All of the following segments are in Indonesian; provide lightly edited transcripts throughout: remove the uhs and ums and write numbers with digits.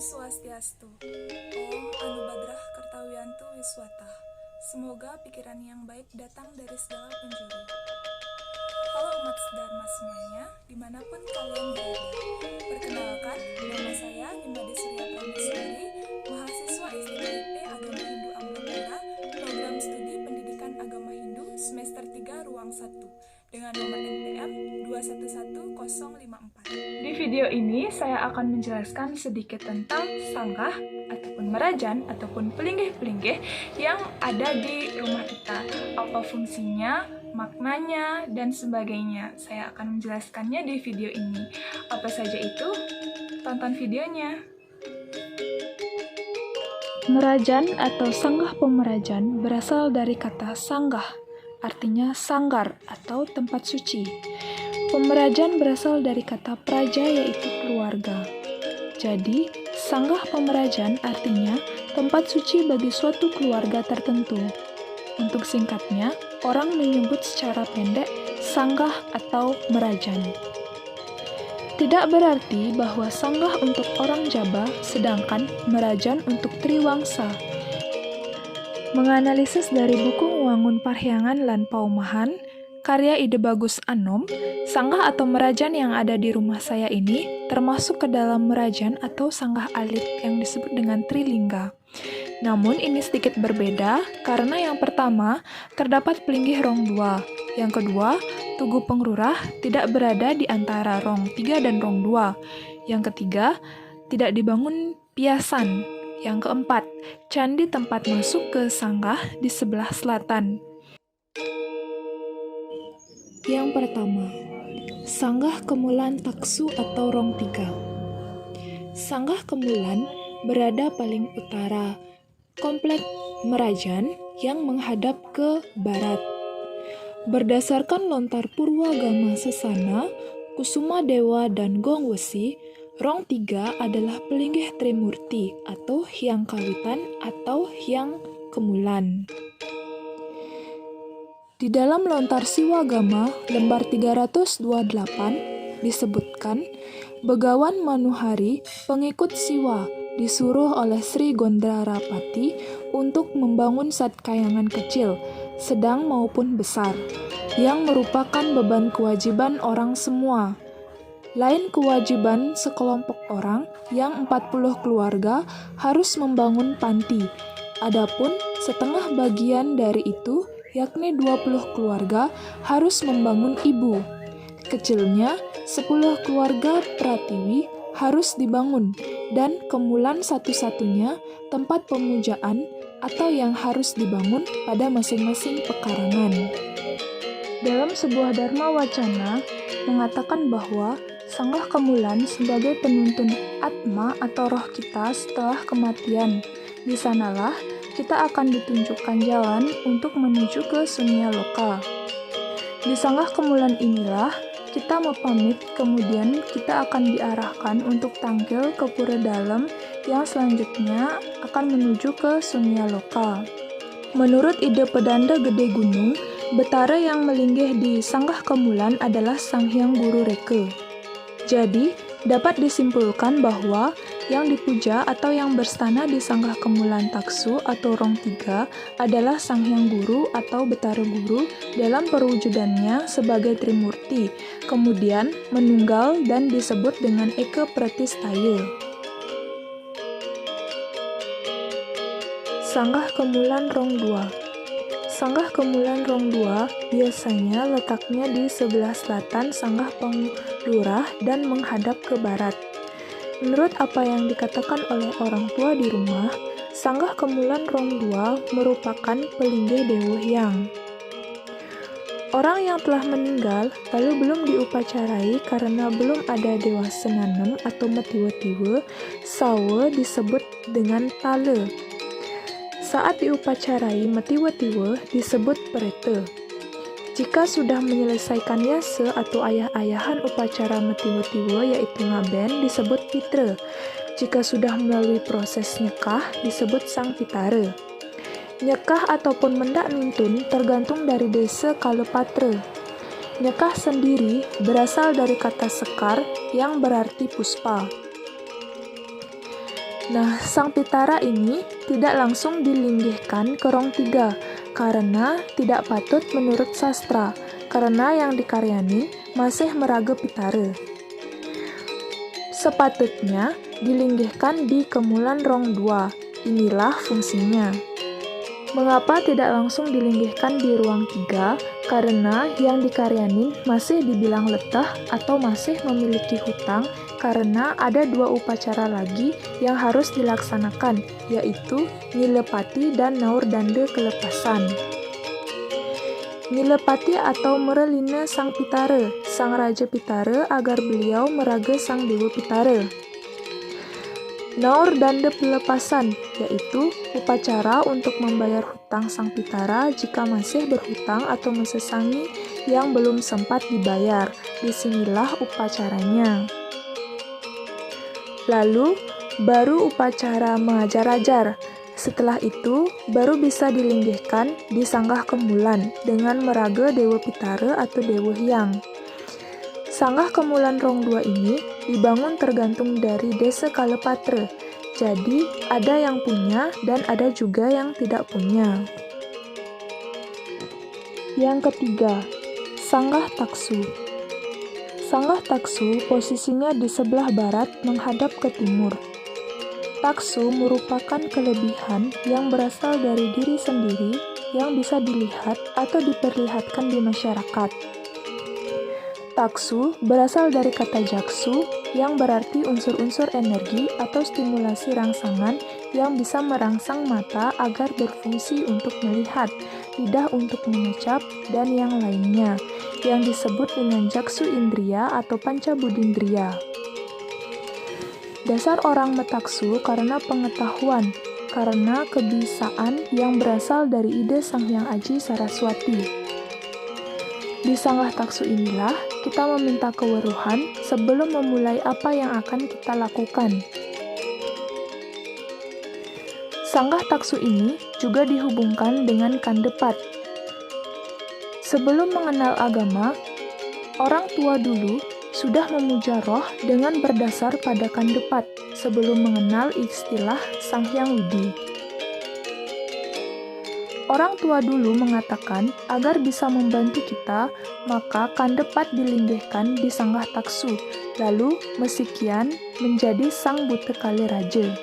Swastiastu. Om Anubadrah Kertawiyantu Wiswata. Semoga pikiran yang baik datang dari segala penjuru. Halo umat Dharma semuanya, dimanapun kalian berada. Perkenalkan, nama saya Imade Surya Prameswari, mahasiswa STKIP Agama Hindu Amrapura, program studi Pendidikan Agama Hindu semester 3 ruang 1, dengan nomor NPM 211054. Di video ini saya akan menjelaskan sedikit tentang sanggah ataupun merajan ataupun pelinggih-pelinggih yang ada di rumah kita. Apa fungsinya, maknanya, dan sebagainya. Saya akan menjelaskannya di video ini. Apa saja itu? Tonton videonya. Merajan atau sanggah pemerajan berasal dari kata sanggah, artinya sanggar atau tempat suci. Pemerajan berasal dari kata praja, yaitu keluarga. Jadi, sanggah pemerajan artinya tempat suci bagi suatu keluarga tertentu. Untuk singkatnya, orang menyebut secara pendek sanggah atau merajan. Tidak berarti bahwa sanggah untuk orang Jawa, sedangkan merajan untuk Triwangsa. Menganalisis dari buku Wangun Parhyangan lan Paumahan, karya Ide Bagus Anom, sanggah atau merajan yang ada di rumah saya ini termasuk ke dalam merajan atau sanggah alit yang disebut dengan Trilingga. Namun ini sedikit berbeda karena yang pertama terdapat pelinggih rong 2, yang kedua tugu pengrurah tidak berada di antara rong 3 dan rong 2, yang ketiga tidak dibangun piasan, yang keempat candi tempat masuk ke sanggah di sebelah selatan. Yang pertama, sanggah Kemulan Taksu atau rong 3. Sanggah Kemulan berada paling utara komplek merajan yang menghadap ke barat. Berdasarkan lontar Purwagama Sesana, Kusuma Dewa dan Gong Wesi, rong 3 adalah pelinggih Trimurti atau Hyang Kawitan atau Hyang Kemulan. Di dalam lontar Siwagama lembar 328 disebutkan, Begawan Manuhari, pengikut Siwa, disuruh oleh Sri Gondarapati untuk membangun satkayangan kecil, sedang maupun besar, yang merupakan beban kewajiban orang semua. Lain kewajiban sekelompok orang yang 40 keluarga harus membangun panti. Adapun setengah bagian dari itu, yakni 20 keluarga, harus membangun ibu. Kecilnya, 10 keluarga Pratiwi harus dibangun, dan Kemulan satu-satunya tempat pemujaan atau yang harus dibangun pada masing-masing pekarangan. Dalam sebuah Dharma Wacana mengatakan bahwa sanggah Kemulan sebagai penuntun atma atau roh kita setelah kematian. Di sanalah kita akan ditunjukkan jalan untuk menuju ke sunya loka. Di sanggah Kemulan inilah kita mau pamit, kemudian kita akan diarahkan untuk tangkil ke pura dalam yang selanjutnya akan menuju ke sunya loka. Menurut ide Pedanda Gede Gunung, Betara yang melinggih di sanggah Kemulan adalah Sang Hyang Guru Reke. Jadi, dapat disimpulkan bahwa yang dipuja atau yang berstana di sanggah Kemulan Taksu atau rong 3 adalah Sang Hyang Guru atau Betara Guru dalam perwujudannya sebagai Trimurti, kemudian menunggal dan disebut dengan Eke Pratistaya. Sanggah Kemulan rong 2. Sanggah Kemulan rong 2 biasanya letaknya di sebelah selatan sanggah penglurah dan menghadap ke barat. Menurut apa yang dikatakan oleh orang tua di rumah, sanggah Kemulan rong 2 merupakan pelinggih Dewa Hyang. Orang yang telah meninggal lalu belum diupacarai karena belum ada Dewa Senanem atau Metiwe-tiwe, sawe disebut dengan tale. Saat diupacarai Metiwe-tiwe disebut perete. Jika sudah menyelesaikan yase atau ayah-ayahan upacara Metiwe-tiwe yaitu ngaben disebut pitre. Jika sudah melalui proses nyekah disebut sang pitare. Nyekah ataupun mendak nuntun tergantung dari desa kalepatre. Nyekah sendiri berasal dari kata sekar yang berarti puspa. Nah, sang pitara ini tidak langsung dilinggihkan ke rong 3 karena tidak patut menurut sastra, karena yang dikaryani masih meraga pitara. Sepatutnya dilinggihkan di kemulan rong 2. Inilah fungsinya. Mengapa tidak langsung dilinggihkan di ruang 3? Karena yang dikaryanin masih dibilang letah atau masih memiliki hutang karena ada 2 upacara lagi yang harus dilaksanakan, yaitu Nyilepati dan Naur Dande Kelepasan. Nyilepati atau merelina sang Pitara, sang Raja Pitara agar beliau meraga sang Dewa Pitara. Naur Dande Pelepasan, yaitu upacara untuk membayar hutang sang Pitara jika masih berhutang atau mesesangi yang belum sempat dibayar. Disinilah upacaranya. Lalu, baru upacara mengajar-ajar. Setelah itu, baru bisa dilinggihkan di Sanggah Kemulan dengan meraga Dewa Pitara atau Dewa Hyang. Sanggah Kemulan rong 2 ini dibangun tergantung dari desa Kalepatra. Jadi, ada yang punya dan ada juga yang tidak punya. Yang ketiga, Sanggah Taksu. Sanggah Taksu posisinya di sebelah barat menghadap ke timur. Taksu merupakan kelebihan yang berasal dari diri sendiri yang bisa dilihat atau diperlihatkan di masyarakat. Taksu berasal dari kata jaksu yang berarti unsur-unsur energi atau stimulasi rangsangan yang bisa merangsang mata agar berfungsi untuk melihat, lidah untuk mengecap, dan yang lainnya, yang disebut dengan jaksu indriya atau panca budindriya. Dasar orang metaksu karena pengetahuan, karena kebisaan yang berasal dari ide Sang Hyang Aji Saraswati. Di Sanggah Taksu inilah kita meminta keweruhan sebelum memulai apa yang akan kita lakukan. Sanggah Taksu ini juga dihubungkan dengan kandepat. Sebelum mengenal agama, orang tua dulu sudah memuja roh dengan berdasar pada kandepat sebelum mengenal istilah Sang Hyang Widi. Orang tua dulu mengatakan agar bisa membantu kita, maka kandepat dilinggihkan di Sanggah Taksu, lalu mesikian menjadi Sang Buta Kali Raja.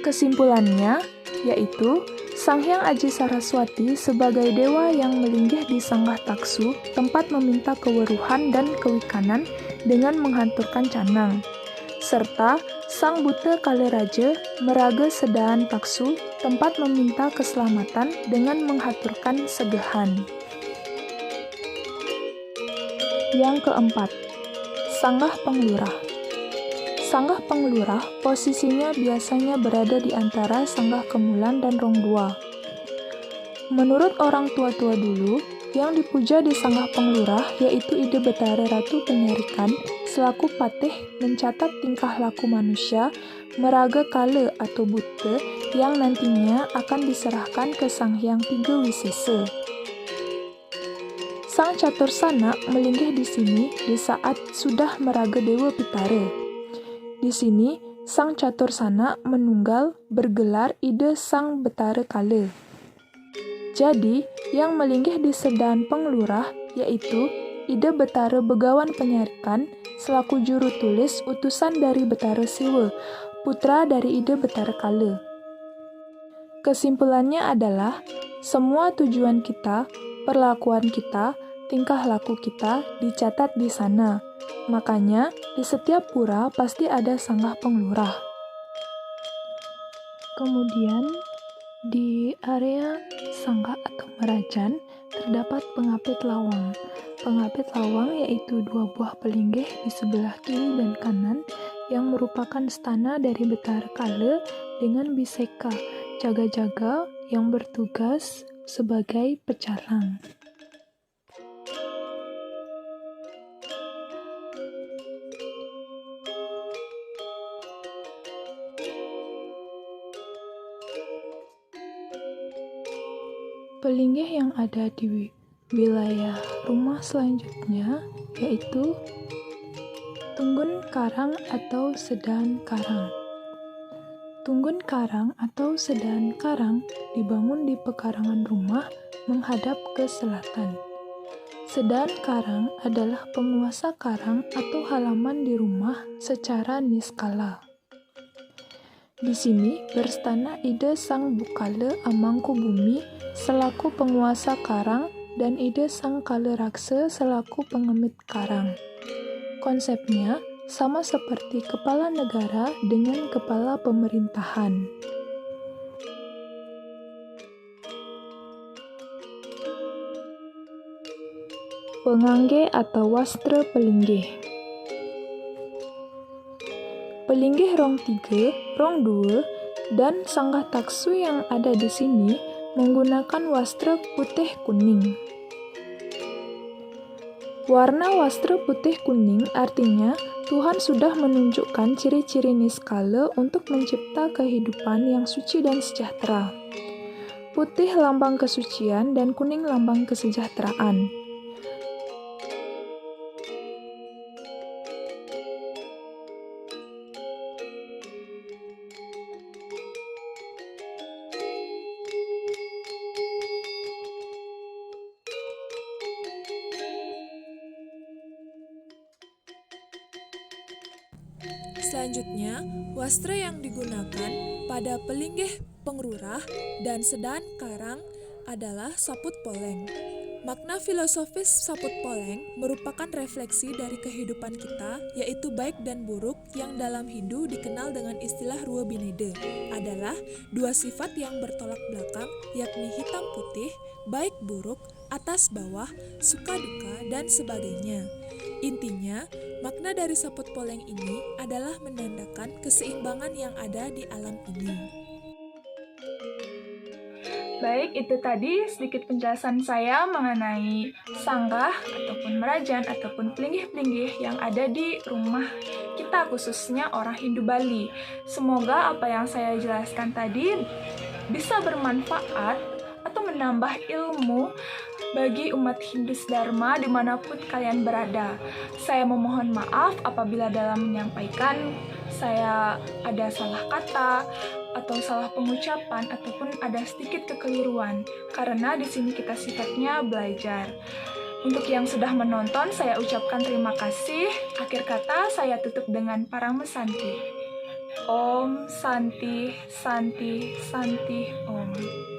Kesimpulannya, yaitu Sang Hyang Aji Saraswati sebagai dewa yang melinggih di Sanggah Taksu, tempat meminta keweruhan dan kewikanan dengan menghanturkan canang, serta Sang Buta Kali Raja meraga sedaan Taksu, tempat meminta keselamatan dengan menghaturkan segahan. Yang keempat, Sanggah Penglurah. Sanggah Penglurah posisinya biasanya berada di antara Sanggah Kemulan dan rong 2. Menurut orang tua-tua dulu, yang dipuja di Sanggah Penglurah yaitu ide Betara Ratu Penyarikan selaku patih mencatat tingkah laku manusia meraga kala atau buta yang nantinya akan diserahkan ke Sang Hyang Tiga Wisesa. Sang Catursana melinggih di sini di saat sudah meraga Dewa Pitara. Di sini Sang Catursana menunggal bergelar ide Sang Betara Kala. Jadi, yang melinggih di sedaan Penglurah yaitu ide Betara Begawan Penyarikan selaku juru tulis utusan dari Betara Siwa, putra dari ide Betara Kala. Kesimpulannya adalah, semua tujuan kita, perlakuan kita, tingkah laku kita dicatat di sana. Makanya, di setiap pura pasti ada Sanggah Penglurah. Kemudian, di area Sanggah atau Merajan terdapat pengapit lawang. Pengapit lawang yaitu 2 buah pelinggih di sebelah kiri dan kanan yang merupakan stana dari Betara Kala dengan biseka, jaga-jaga yang bertugas sebagai pecalang. Pelinggih yang ada di wilayah rumah selanjutnya yaitu Tunggun karang atau sedan karang. Tunggun karang atau sedan karang dibangun di pekarangan rumah menghadap ke selatan. Sedan karang adalah penguasa karang atau halaman di rumah secara niskala. Di sini berstana ide Sang Bukale Amangkubumi selaku penguasa karang dan ide Sang Kale Raksa selaku pengemit karang. Konsepnya sama seperti kepala negara dengan kepala pemerintahan. Pengangge atau wastra pelinggih. Pelinggih rong 3, rong 2, dan sanggah taksu yang ada di sini menggunakan wastra putih kuning. Warna wastra putih kuning artinya Tuhan sudah menunjukkan ciri-ciri niskala untuk mencipta kehidupan yang suci dan sejahtera. Putih lambang kesucian dan kuning lambang kesejahteraan. Selanjutnya, wastra yang digunakan pada pelinggih pengrurah dan sedan karang adalah saput poleng. Makna filosofis saput poleng merupakan refleksi dari kehidupan kita, yaitu baik dan buruk yang dalam Hindu dikenal dengan istilah rua bineda, adalah dua sifat yang bertolak belakang, yakni hitam putih, baik buruk, atas bawah, suka duka, dan sebagainya. Intinya, makna dari saput poleng ini adalah menandakan keseimbangan yang ada di alam ini. Baik, itu tadi sedikit penjelasan saya mengenai sanggah ataupun merajan ataupun pelinggih-pelinggih yang ada di rumah kita, khususnya orang Hindu Bali. Semoga apa yang saya jelaskan tadi bisa bermanfaat atau menambah ilmu bagi umat Hindu Dharma dimanapun kalian berada. Saya memohon maaf apabila dalam menyampaikan saya ada salah kata atau salah pengucapan ataupun ada sedikit kekeliruan, karena di sini kita sifatnya belajar. Untuk yang sudah menonton, saya ucapkan terima kasih. Akhir kata, saya tutup dengan Parama Santi. Om Santi Santi Santi Om.